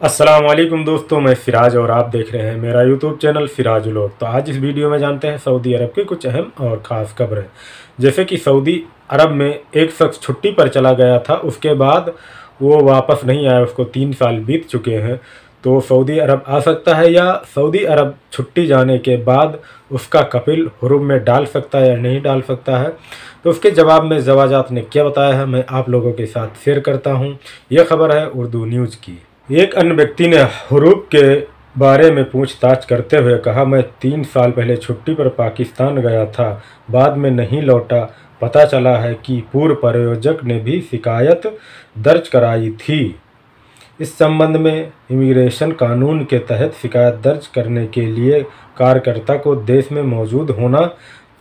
अस्सलाम वालेकुम दोस्तों, मैं फिराज और आप देख रहे हैं मेरा यूट्यूब चैनल फिराज व्लॉग। तो आज इस वीडियो में जानते हैं सऊदी अरब की कुछ अहम और ख़ास खबरें। जैसे कि सऊदी अरब में एक शख्स छुट्टी पर चला गया था, उसके बाद वो वापस नहीं आया, उसको 3 साल बीत चुके हैं। तो सऊदी अरब आ सकता है या सऊदी अरब छुट्टी जाने के बाद उसका कपिल हुरुम में डाल सकता है या नहीं डाल सकता है। तो उसके जवाब में ज़वाजात ने क्या बताया है, मैं आप लोगों के साथ शेयर करता हूँ। यह खबर है उर्दू न्यूज़ की। एक अन्य व्यक्ति ने हुरूब के बारे में पूछताछ करते हुए कहा, मैं 3 साल पहले छुट्टी पर पाकिस्तान गया था, बाद में नहीं लौटा। पता चला है कि पूर्व प्रायोजक ने भी शिकायत दर्ज कराई थी। इस संबंध में इमिग्रेशन कानून के तहत शिकायत दर्ज करने के लिए कार्यकर्ता को देश में मौजूद होना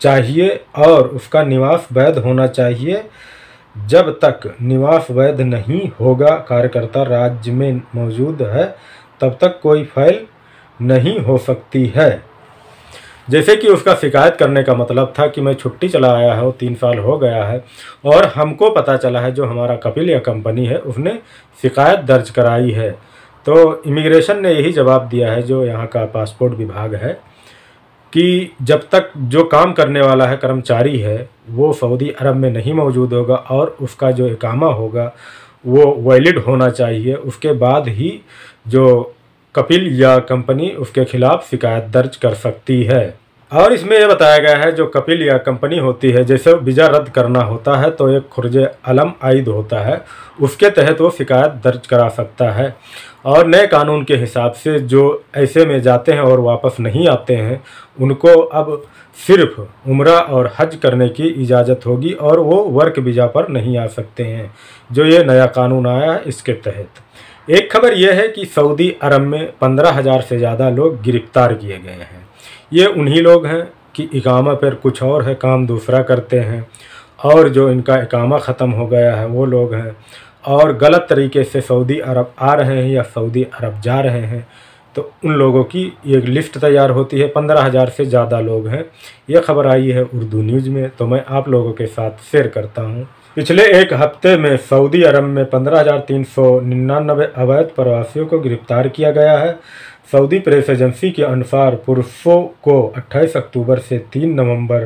चाहिए और उसका निवास वैध होना चाहिए। जब तक निवास वैध नहीं होगा, कार्यकर्ता राज्य में मौजूद है, तब तक कोई फाइल नहीं हो सकती है। जैसे कि उसका शिकायत करने का मतलब था कि मैं छुट्टी चला आया हूँ, 3 साल हो गया है और हमको पता चला है, जो हमारा कपिल या कंपनी है उसने शिकायत दर्ज कराई है। तो इमिग्रेशन ने यही जवाब दिया है, जो यहाँ का पासपोर्ट विभाग है, कि जब तक जो काम करने वाला है, कर्मचारी है, वो सऊदी अरब में नहीं मौजूद होगा और उसका जो इकामा होगा वो वैलिड होना चाहिए, उसके बाद ही जो कपिल या कंपनी उसके खिलाफ शिकायत दर्ज कर सकती है। और इसमें यह बताया गया है, जो कपिल या कंपनी होती है, जैसे वीज़ा रद्द करना होता है तो एक खुर्ज अलम आइद होता है, उसके तहत वो शिकायत दर्ज करा सकता है। और नए कानून के हिसाब से जो ऐसे में जाते हैं और वापस नहीं आते हैं, उनको अब सिर्फ उम्रा और हज करने की इजाज़त होगी और वो वर्क वीज़ा पर नहीं आ सकते हैं, जो ये नया कानून आया है इसके तहत। एक खबर यह है कि सऊदी अरब में 15,000 से ज़्यादा लोग गिरफ्तार किए गए हैं। ये उन्हीं लोग हैं कि इकामा पर कुछ और है, काम दूसरा करते हैं, और जो इनका इकामा ख़त्म हो गया है वो लोग हैं, और गलत तरीके से सऊदी अरब आ रहे हैं या सऊदी अरब जा रहे हैं। तो उन लोगों की एक लिस्ट तैयार होती है। 15,000 से ज़्यादा लोग हैं। यह खबर आई है उर्दू न्यूज़ में, तो मैं आप लोगों के साथ शेयर करता हूँ। पिछले एक हफ्ते में सऊदी अरब में 15,399 अवैध प्रवासियों को गिरफ्तार किया गया है। सऊदी प्रेस एजेंसी के अनुसार पुरुषों को 28 अक्टूबर से 3 नवंबर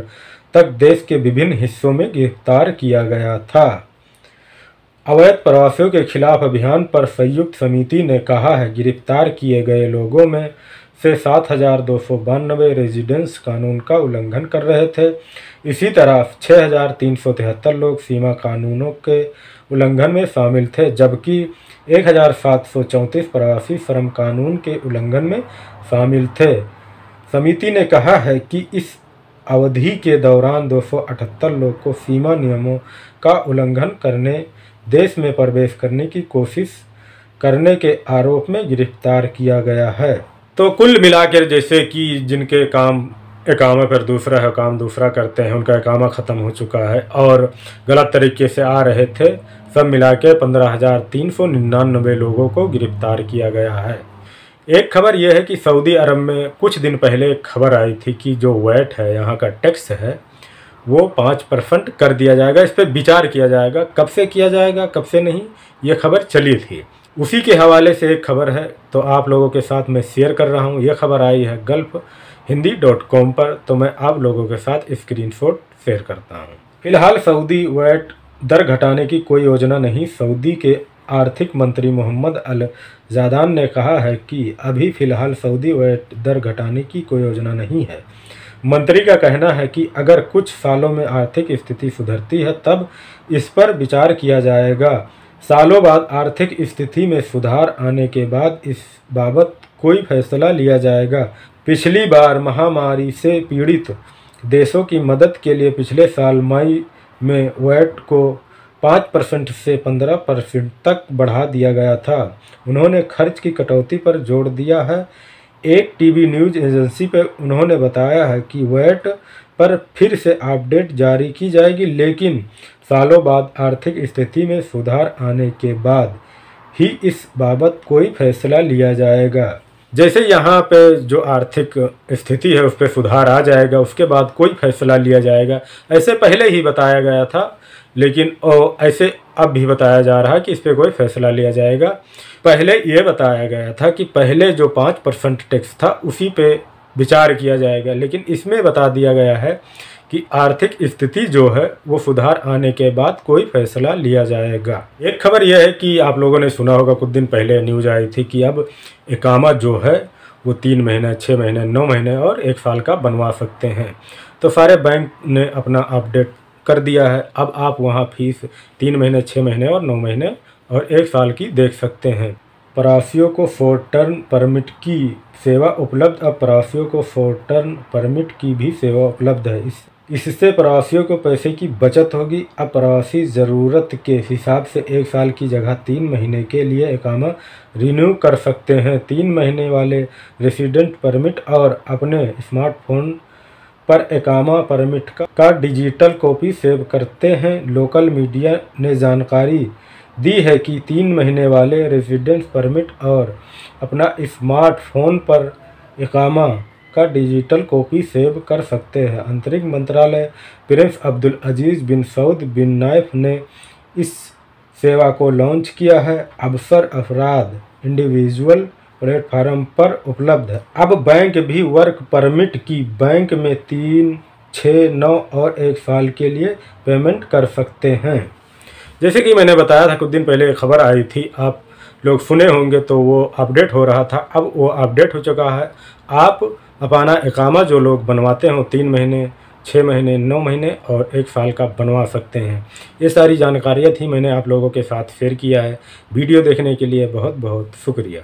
तक देश के विभिन्न हिस्सों में गिरफ्तार किया गया था। अवैध प्रवासियों के खिलाफ अभियान पर संयुक्त समिति ने कहा है, गिरफ्तार किए गए लोगों में से 7,292 रेजिडेंस कानून का उल्लंघन कर रहे थे। इसी तरह 6,373 लोग सीमा कानूनों के उल्लंघन में शामिल थे, जबकि 1,734 प्रवासी श्रम कानून के उल्लंघन में शामिल थे। समिति ने कहा है कि इस अवधि के दौरान 278 लोग को सीमा नियमों का उल्लंघन करने, देश में प्रवेश करने की कोशिश करने के आरोप में गिरफ्तार किया गया है। तो कुल मिलाकर, जैसे कि जिनके काम इकामा पर दूसरा है, काम दूसरा करते हैं, उनका इकामा ख़त्म हो चुका है और गलत तरीके से आ रहे थे, सब मिला के 15,399 लोगों को गिरफ्तार किया गया है। एक खबर यह है कि सऊदी अरब में कुछ दिन पहले एक खबर आई थी कि जो वैट है, यहाँ का टैक्स है, वो 5% कर दिया जाएगा। इस पर विचार किया जाएगा, कब से किया जाएगा कब से नहीं, ये खबर चली थी। उसी के हवाले से एक खबर है, तो आप लोगों के साथ मैं शेयर कर रहा हूँ। यह खबर आई है gulfhindi.com पर, तो मैं आप लोगों के साथ स्क्रीनशॉट शेयर करता हूँ। फिलहाल सऊदी वैट दर घटाने की कोई योजना नहीं। सऊदी के आर्थिक मंत्री मोहम्मद अल ज़ादान ने कहा है कि अभी फ़िलहाल सऊदी वैट दर घटाने की कोई योजना नहीं है। मंत्री का कहना है कि अगर कुछ सालों में आर्थिक स्थिति सुधरती है तब इस पर विचार किया जाएगा। सालों बाद आर्थिक स्थिति में सुधार आने के बाद इस बाबत कोई फैसला लिया जाएगा। पिछली बार महामारी से पीड़ित देशों की मदद के लिए पिछले साल मई में वैट को 5% से 15% तक बढ़ा दिया गया था। उन्होंने खर्च की कटौती पर जोर दिया है। एक टीवी न्यूज़ एजेंसी पर उन्होंने बताया है कि वैट पर फिर से अपडेट जारी की जाएगी, लेकिन सालों बाद आर्थिक स्थिति में सुधार आने के बाद ही इस बाबत कोई फैसला लिया जाएगा। जैसे यहाँ पे जो आर्थिक स्थिति है उस पर सुधार आ जाएगा, उसके बाद कोई फैसला लिया जाएगा, ऐसे पहले ही बताया गया था, लेकिन ऐसे अब भी बताया जा रहा है कि इस पर कोई फैसला लिया जाएगा। पहले ये बताया गया था कि पहले जो 5% टैक्स था उसी पे विचार किया जाएगा, लेकिन इसमें बता दिया गया है कि आर्थिक स्थिति जो है वो सुधार आने के बाद कोई फैसला लिया जाएगा। एक खबर यह है कि आप लोगों ने सुना होगा, कुछ दिन पहले न्यूज़ आई थी कि अब इकामा जो है वो 3 महीने, 6 महीने, 9 महीने और 1 साल का बनवा सकते हैं। तो सारे बैंक ने अपना अपडेट कर दिया है। अब आप वहाँ फीस 3 महीने, 6 महीने और 9 महीने और 1 साल की देख सकते हैं। प्रवासियों को शॉर्ट टर्म परमिट की सेवा उपलब्ध। अब प्रवासियों को शॉर्ट टर्म परमिट की भी सेवा उपलब्ध है। इससे प्रवासियों को पैसे की बचत होगी। अब प्रवासी ज़रूरत के हिसाब से 1 साल की जगह 3 महीने के लिए इकामा रिन्यू कर सकते हैं। 3 महीने वाले रेसिडेंट परमिट और अपने स्मार्टफोन पर इकामा परमिट का डिजिटल कॉपी सेव करते हैं। लोकल मीडिया ने जानकारी दी है कि 3 महीने वाले रेसिडेंस परमिट और अपना स्मार्टफोन पर इकामा का डिजिटल कॉपी सेव कर सकते हैं। आंतरिक मंत्रालय प्रिंस अब्दुल अजीज़ बिन सऊद बिन नाइफ ने इस सेवा को लॉन्च किया है। अवसर अफराद इंडिविजुअल प्लेटफार्म पर उपलब्ध है। अब बैंक भी वर्क परमिट की बैंक में 3, 6, 9 और 1 साल के लिए पेमेंट कर सकते हैं। जैसे कि मैंने बताया था, कुछ दिन पहले खबर आई थी, आप लोग सुने होंगे, तो वो अपडेट हो रहा था। अब वो अपडेट हो चुका है। आप अपना इकामा जो लोग बनवाते हो 3 महीने, 6 महीने, 9 महीने और 1 साल का बनवा सकते हैं। ये सारी जानकारियाँ थी, मैंने आप लोगों के साथ शेयर किया है। वीडियो देखने के लिए बहुत बहुत शुक्रिया।